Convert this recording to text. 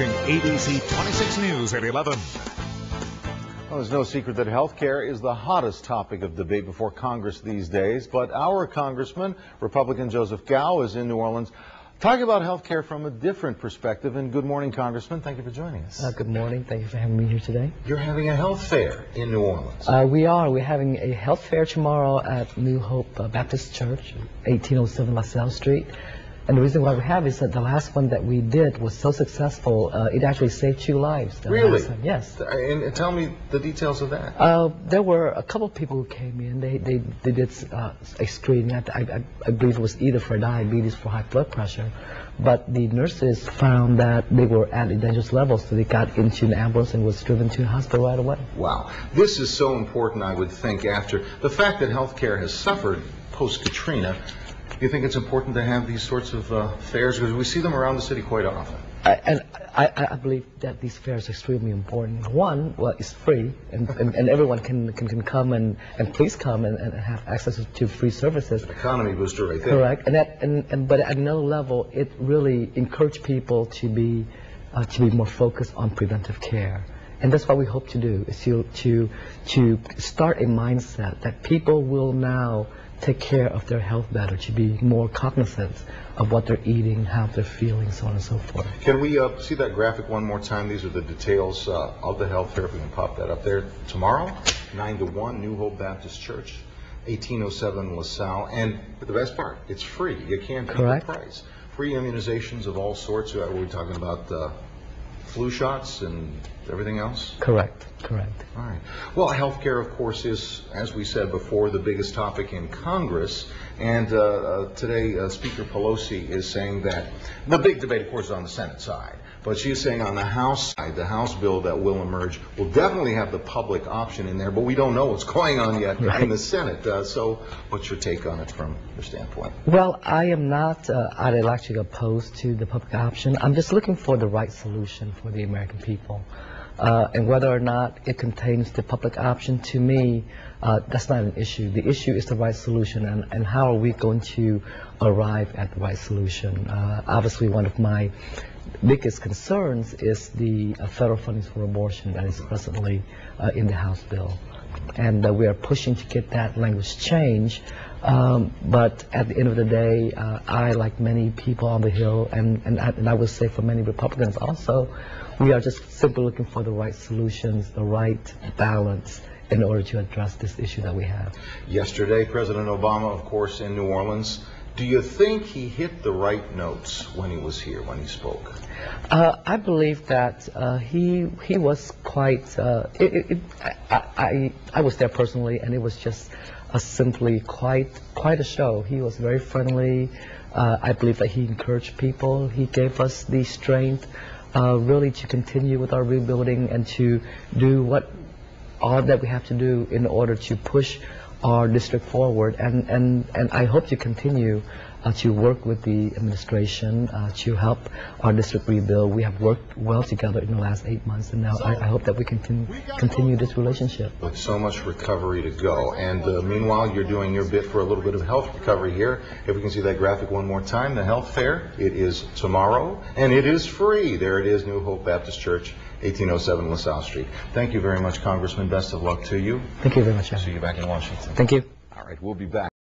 ABC 26 News at 11. Well, there's no secret that health care is the hottest topic of debate before Congress these days, but our Congressman, Republican Joseph Gao, is in New Orleans talking about health care from a different perspective. And good morning, Congressman. Thank you for joining us. Good morning. Thank you for having me here today. You're having a health fair in New Orleans. We are. We're having a health fair tomorrow at New Hope Baptist Church, 1807 LaSalle Street. And the reason why we have is that the last one that we did was so successful, it actually saved 2 lives. Really? Yes. And tell me the details of that. There were a couple of people who came in. They did a screening. I believe it was either for diabetes or for high blood pressure. But the nurses found that they were at a dangerous level, so they got into an ambulance and was driven to the hospital right away. Wow. This is so important, I would think, after the fact that healthcare has suffered post-Katrina. Do you think it's important to have these sorts of fairs? Because we see them around the city quite often. I believe that these fairs are extremely important. One, well, it's free, and everyone can come and please come and have access to free services. An economy booster right there. Correct. But at another level, it really encouraged people to be more focused on preventive care. And that's what we hope to do, is to start a mindset that people will now take care of their health better, to be more cognizant of what they're eating, how they're feeling, so on and so forth. Can we see that graphic one more time? These are the details of the health fair. If we can pop that up there. Tomorrow, 9 to 1, New Hope Baptist Church, 1807 LaSalle. And the best part, it's free. You can't beat the price. Free immunizations of all sorts. We're talking about flu shots and everything else? Correct. All right. Well, healthcare, of course, is, as we said before, the biggest topic in Congress. And today, Speaker Pelosi is saying that the big debate, of course, is on the Senate side. But she's saying on the House side, the House bill that will emerge will definitely have the public option in there. But we don't know what's going on yet in the Senate. So what's your take on it from your standpoint? Well, I am not ideologically opposed to the public option. I'm just looking for the right solution for the American people. And whether or not it contains the public option, to me, that's not an issue. The issue is the right solution, and how are we going to arrive at the right solution. Obviously, one of my biggest concerns is the federal funding for abortion that is presently in the House bill. And we are pushing to get that language changed. But at the end of the day, I, like many people on the Hill, and I would say for many Republicans also, we are just simply looking for the right solutions, the right balance in order to address this issue that we have. Yesterday, President Obama, of course, in New Orleans. Do you think he hit the right notes when he was here, when he spoke? I believe that he was quite, I was there personally, and it was just simply quite a show. He was very friendly. I believe that he encouraged people. He gave us the strength really to continue with our rebuilding and to do all that we have to do in order to push our district forward, and I hope to continue to work with the administration to help our district rebuild. We have worked well together in the last 8 months, and now I hope that we can continue this relationship. With so much recovery to go, and meanwhile you're doing your bit for a little bit of health recovery here. If we can see that graphic one more time, the health fair, it is tomorrow, and it is free. There it is, New Hope Baptist Church, 1807 LaSalle Street. Thank you very much, Congressman. Best of luck to you. Thank you very much. See you back in Washington. Thank you. All right, we'll be back.